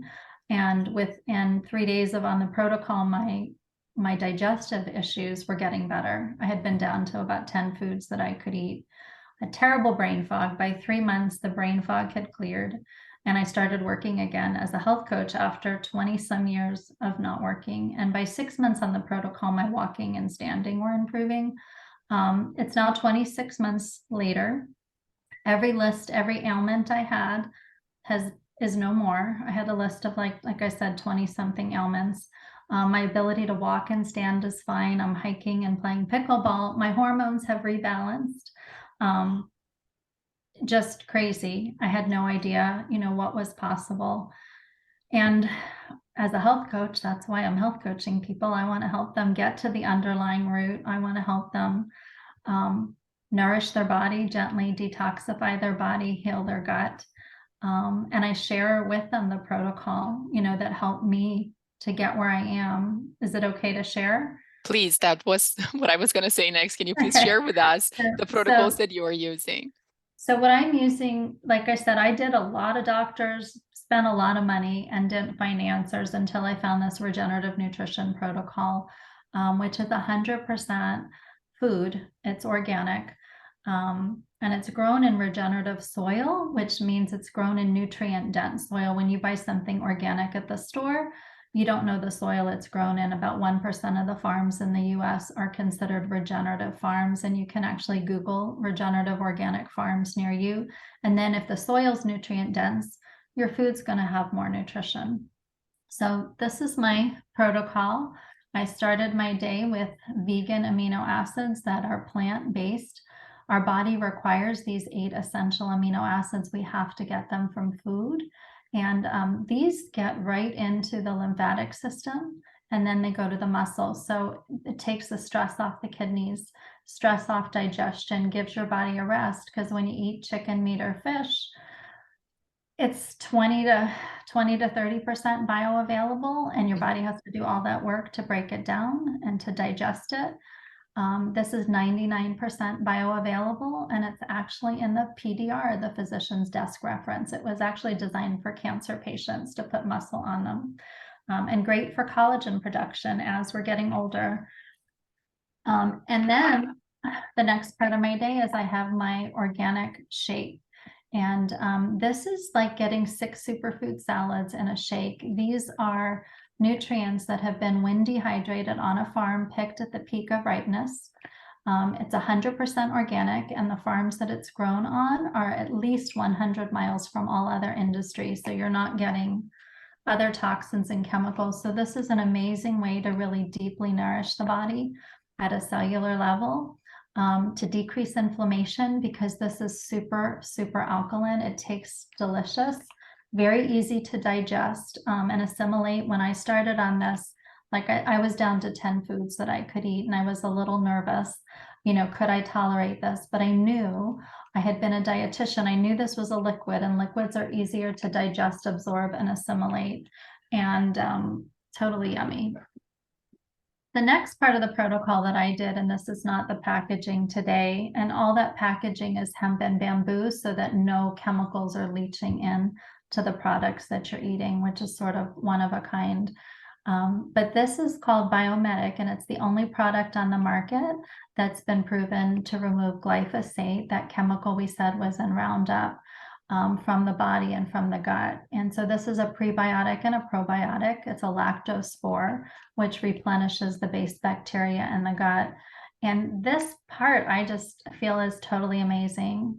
And within 3 days of on the protocol, my digestive issues were getting better. I had been down to about 10 foods that I could eat. A terrible brain fog. By 3 months, the brain fog had cleared. And I started working again as a health coach after 20 some years of not working. And by 6 months on the protocol, my walking and standing were improving. It's now 26 months later. Every ailment I had is no more. I had a list of like I said, 20 something ailments. My ability to walk and stand is fine. I'm hiking and playing pickleball. My hormones have rebalanced. Just crazy. I had no idea, what was possible. And as a health coach, that's why I'm health coaching people. I want to help them get to the underlying root. I want to help them nourish their body, gently detoxify their body, heal their gut. And I share with them the protocol, that helped me to get where I am. Is it okay to share? Please, that was what I was going to say next. Can you please share with us the protocols that you are using? So what I'm using, like I said, I did a lot of doctors, spent a lot of money, and didn't find answers until I found this regenerative nutrition protocol, which is 100% food. It's organic. And it's grown in regenerative soil, which means it's grown in nutrient dense soil. When you buy something organic at the store, you don't know the soil it's grown in. About 1% of the farms in the US are considered regenerative farms, and you can actually Google regenerative organic farms near you. And then if the soil's nutrient dense, your food's going to have more nutrition. So this is my protocol. I started my day with vegan amino acids that are plant-based. Our body requires these 8 essential amino acids. We have to get them from food. And these get right into the lymphatic system, and then they go to the muscles. So it takes the stress off the kidneys, stress off digestion, gives your body a rest. Because when you eat chicken, meat, or fish, it's 20 to 30% bioavailable, and your body has to do all that work to break it down and to digest it. This is 99% bioavailable, and it's actually in the PDR, the physician's desk reference. It was actually designed for cancer patients to put muscle on them, and great for collagen production as we're getting older. And then the next part of my day is I have my organic shake. And this is like getting 6 superfood salads in a shake. These are nutrients that have been wind dehydrated on a farm, picked at the peak of ripeness. It's 100% organic, and the farms that it's grown on are at least 100 miles from all other industries. So you're not getting other toxins and chemicals. So this is an amazing way to really deeply nourish the body at a cellular level, to decrease inflammation, because this is super alkaline. It tastes delicious, very easy to digest and assimilate. When I started on this, Like I was down to 10 foods that I could eat, and I was a little nervous, could I tolerate this? But I knew I had been a dietitian. I knew this was a liquid, and liquids are easier to digest, absorb, and assimilate, and totally yummy. The next part of the protocol that I did, and this is not the packaging today, and all that packaging is hemp and bamboo so that no chemicals are leaching in to the products that you're eating, which is sort of one of a kind. But this is called Biomedic, and it's the only product on the market that's been proven to remove glyphosate, that chemical we said was in Roundup, from the body and from the gut. And so this is a prebiotic and a probiotic. It's a lactospore, which replenishes the base bacteria in the gut. And this part I just feel is totally amazing,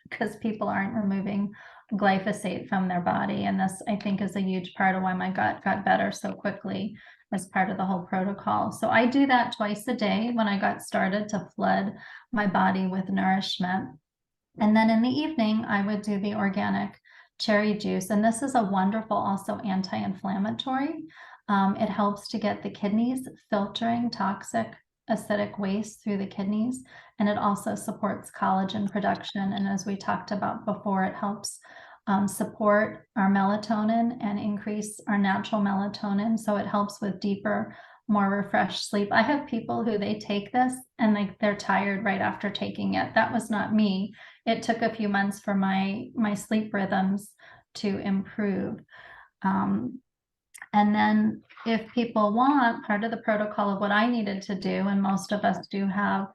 because people aren't removing glyphosate from their body. And this, I think, is a huge part of why my gut got better so quickly as part of the whole protocol. So I do that twice a day when I got started to flood my body with nourishment. And then in the evening, I would do the organic cherry juice. And this is a wonderful, also anti-inflammatory. It helps to get the kidneys filtering toxic acidic waste through the kidneys. And it also supports collagen production. And as we talked about before, it helps support our melatonin and increase our natural melatonin. So it helps with deeper, more refreshed sleep. I have people who they take this and they're tired right after taking it. That was not me. It took a few months for my sleep rhythms to improve. And then if people want, part of the protocol of what I needed to do, and most of us do have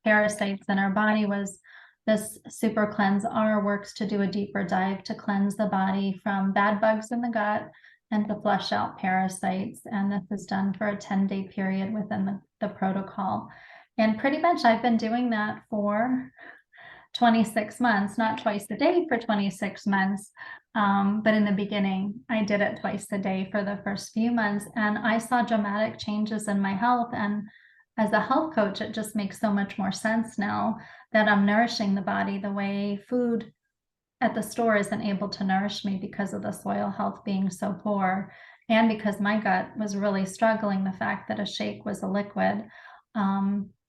parasites in our body, was this Super Cleanse R works to do a deeper dive to cleanse the body from bad bugs in the gut and to flush out parasites. And this is done for a 10-day period within the protocol. And pretty much I've been doing that for 26 months, not twice a day for 26 months. But in the beginning, I did it twice a day for the first few months, and I saw dramatic changes in my health. And as a health coach, it just makes so much more sense now that I'm nourishing the body the way food at the store isn't able to nourish me because of the soil health being so poor, and because my gut was really struggling, the fact that a shake was a liquid.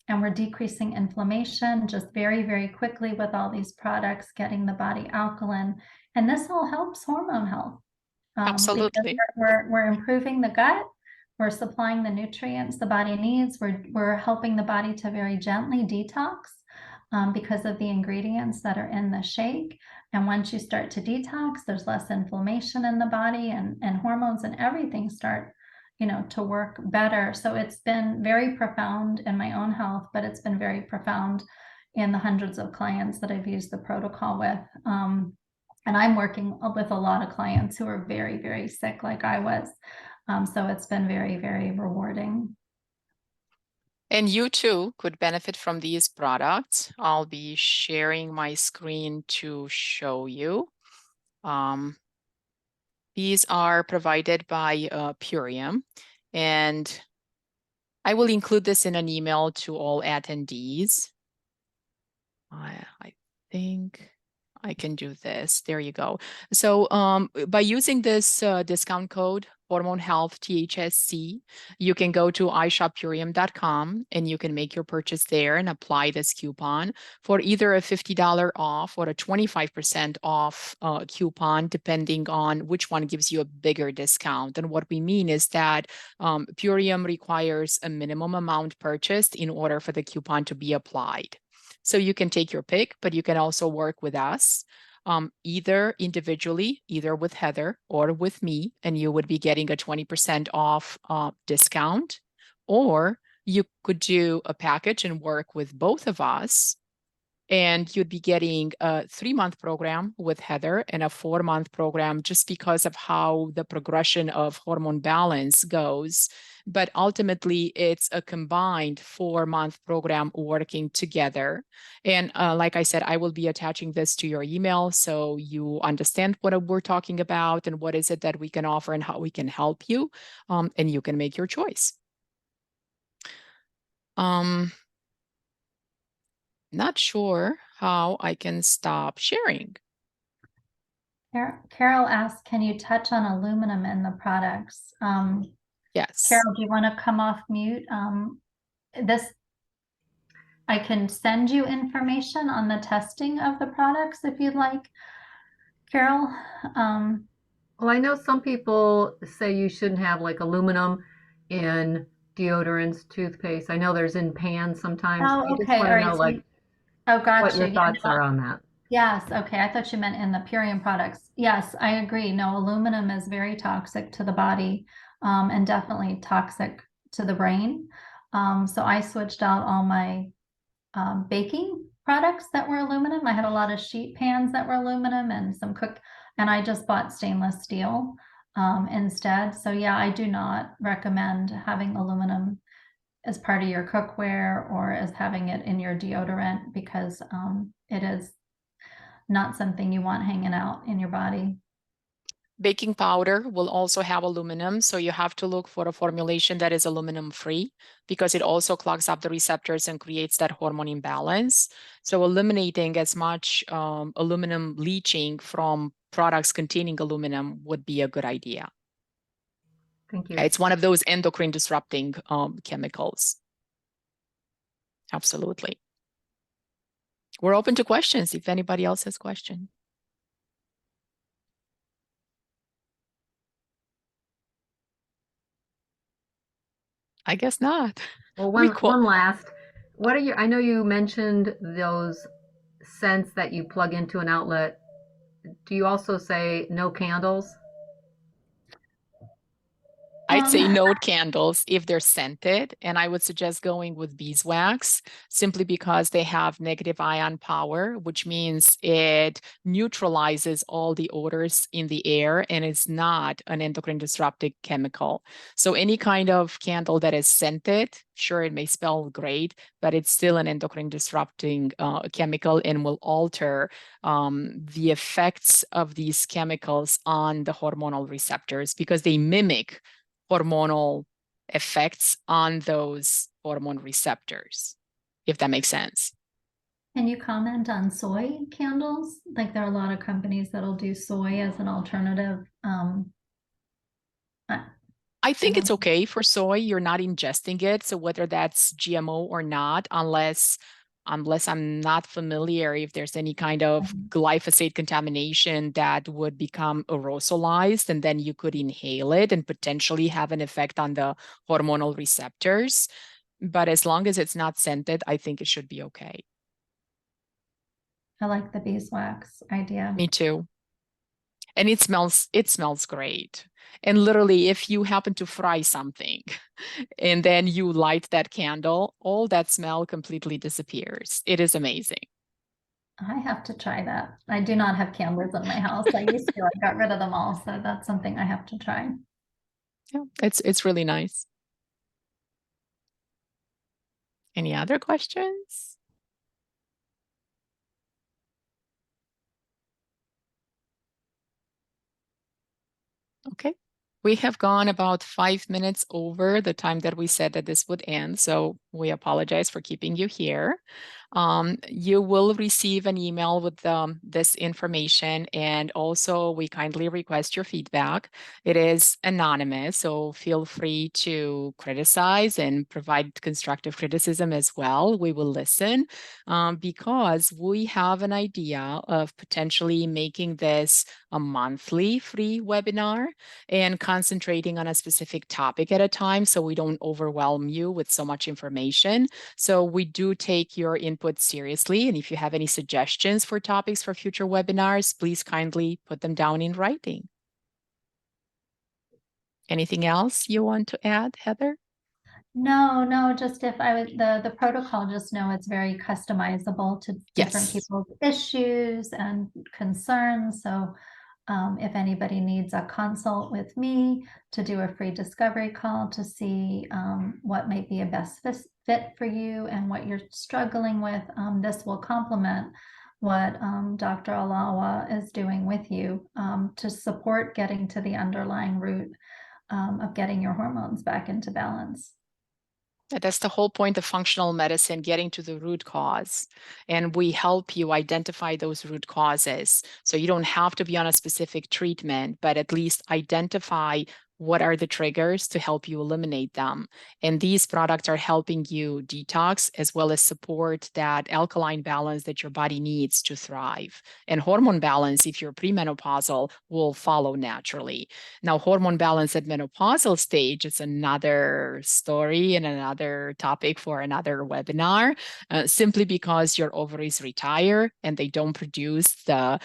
And we're decreasing inflammation just very, very quickly with all these products, getting the body alkaline. And this all helps hormone health. Because Absolutely. we're improving the gut, we're supplying the nutrients the body needs, we're helping the body to very gently detox because of the ingredients that are in the shake. And once you start to detox, there's less inflammation in the body, and hormones and everything start to work better. So it's been very profound in my own health, but it's been very profound in the hundreds of clients that I've used the protocol with. And I'm working with a lot of clients who are very, very sick like I was. So it's been very, very rewarding. And you too could benefit from these products. I'll be sharing my screen to show you. These are provided by Purium, and I will include this in an email to all attendees. I think I can do this. There you go. So by using this discount code, Hormone Health THSC, you can go to ishoppurium.com and you can make your purchase there and apply this coupon for either a $50 off or a 25% off coupon, depending on which one gives you a bigger discount. And what we mean is that Purium requires a minimum amount purchased in order for the coupon to be applied. So you can take your pick, but you can also work with us, either individually, either with Heather or with me, and you would be getting a 20% off discount. Or you could do a package and work with both of us, and you'd be getting a 3-month program with Heather and a 4-month program, just because of how the progression of hormone balance goes. But ultimately, it's a combined 4-month program working together. And like I said, I will be attaching this to your email so you understand what we're talking about and what is it that we can offer and how we can help you, and you can make your choice. Not sure how I can stop sharing. Carol asked, can you touch on aluminum in the products? Yes. Carol, do you want to come off mute? I can send you information on the testing of the products if you'd like, Carol. Well, I know some people say you shouldn't have like aluminum in deodorants, toothpaste. I know there's in pans sometimes. I Oh, just okay. want All to right. know like Got what you. your Yeah, thoughts no, are on that. yes. Okay. I thought you meant in the Purium products. Yes, I agree. No, aluminum is very toxic to the body, and definitely toxic to the brain. So I switched out all my baking products that were aluminum. I had a lot of sheet pans that were aluminum and and I just bought stainless steel instead. So yeah, I do not recommend having aluminum as part of your cookware or as having it in your deodorant because it is not something you want hanging out in your body. Baking powder will also have aluminum, so you have to look for a formulation that is aluminum free because it also clogs up the receptors and creates that hormone imbalance. So eliminating as much aluminum leaching from products containing aluminum would be a good idea. Thank you. It's one of those endocrine disrupting chemicals. Absolutely. We're open to questions if anybody else has questions. I guess not. Well, one last. What are your? I know you mentioned those scents that you plug into an outlet. Do you also say no candles? I'd say no candles if they're scented, and I would suggest going with beeswax simply because they have negative ion power, which means it neutralizes all the odors in the air and is not an endocrine disrupting chemical. So any kind of candle that is scented, sure, it may smell great, but it's still an endocrine disrupting chemical and will alter the effects of these chemicals on the hormonal receptors because they mimic hormonal effects on those hormone receptors, if that makes sense. Can you comment on soy candles? Like there are a lot of companies that'll do soy as an alternative. I think it's okay for soy. You're not ingesting it. So whether that's GMO or not, unless I'm not familiar if there's any kind of glyphosate contamination that would become aerosolized, and then you could inhale it and potentially have an effect on the hormonal receptors. But as long as it's not scented, I think it should be okay. I like the beeswax idea. Me too. And it smells great. And literally, if you happen to fry something and then you light that candle, all that smell completely disappears. It is amazing. I have to try that. I do not have candles in my house. I used to, I got rid of them all. So that's something I have to try. Yeah, it's really nice. Any other questions? Okay. We have gone about 5 minutes over the time that we said that this would end, so we apologize for keeping you here. You will receive an email with this information, and also we kindly request your feedback. It is anonymous, so feel free to criticize and provide constructive criticism as well. We will listen because we have an idea of potentially making this a monthly free webinar and concentrating on a specific topic at a time so we don't overwhelm you with so much information. So we do take your input seriously. And if you have any suggestions for topics for future webinars, please kindly put them down in writing. Anything else you want to add, Heather? No, just if I would, the protocol, just know it's very customizable to different people's issues and concerns. So if anybody needs a consult with me to do a free discovery call to see what might be a best fit for you and what you're struggling with, this will complement what Dr. Alawa is doing with you to support getting to the underlying root of getting your hormones back into balance. That's the whole point of functional medicine, getting to the root cause. And we help you identify those root causes. So you don't have to be on a specific treatment, but at least identify what are the triggers to help you eliminate them. And these products are helping you detox as well as support that alkaline balance that your body needs to thrive. And hormone balance, if you're premenopausal, will follow naturally. Now, hormone balance at menopausal stage is another story and another topic for another webinar, simply because your ovaries retire and they don't produce the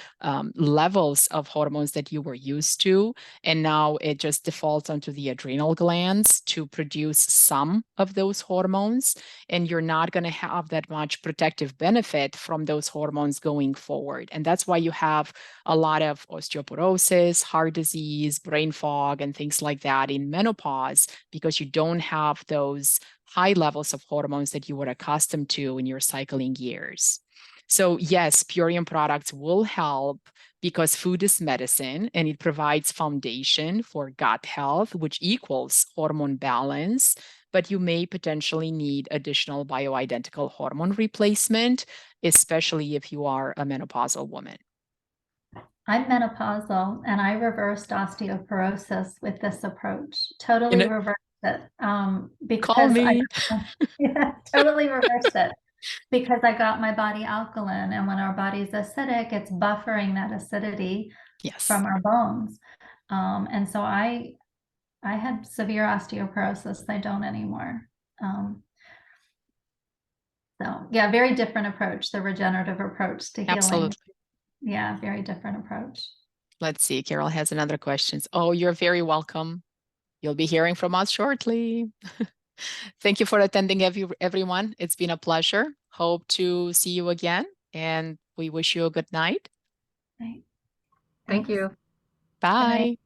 levels of hormones that you were used to. And now it just defaults onto the adrenal glands to produce some of those hormones. And you're not going to have that much protective benefit from those hormones going forward. And that's why you have a lot of osteoporosis, heart disease, brain fog, and things like that in menopause, because you don't have those high levels of hormones that you were accustomed to in your cycling years. So yes, Purium products will help because food is medicine and it provides foundation for gut health, which equals hormone balance, but you may potentially need additional bioidentical hormone replacement, especially if you are a menopausal woman. I'm menopausal and I reversed osteoporosis with this approach. Totally reversed it. Because call me. Yeah, totally reversed it. Because I got my body alkaline, and when our body's acidic, it's buffering that acidity from our bones. And so I had severe osteoporosis. I don't anymore. So yeah, very different approach, the regenerative approach to healing. Absolutely. Yeah, very different approach. Let's see, Carol has another question. Oh, you're very welcome. You'll be hearing from us shortly. Thank you for attending, everyone. It's been a pleasure. Hope to see you again, and we wish you a good night. Right. Thank you. Bye.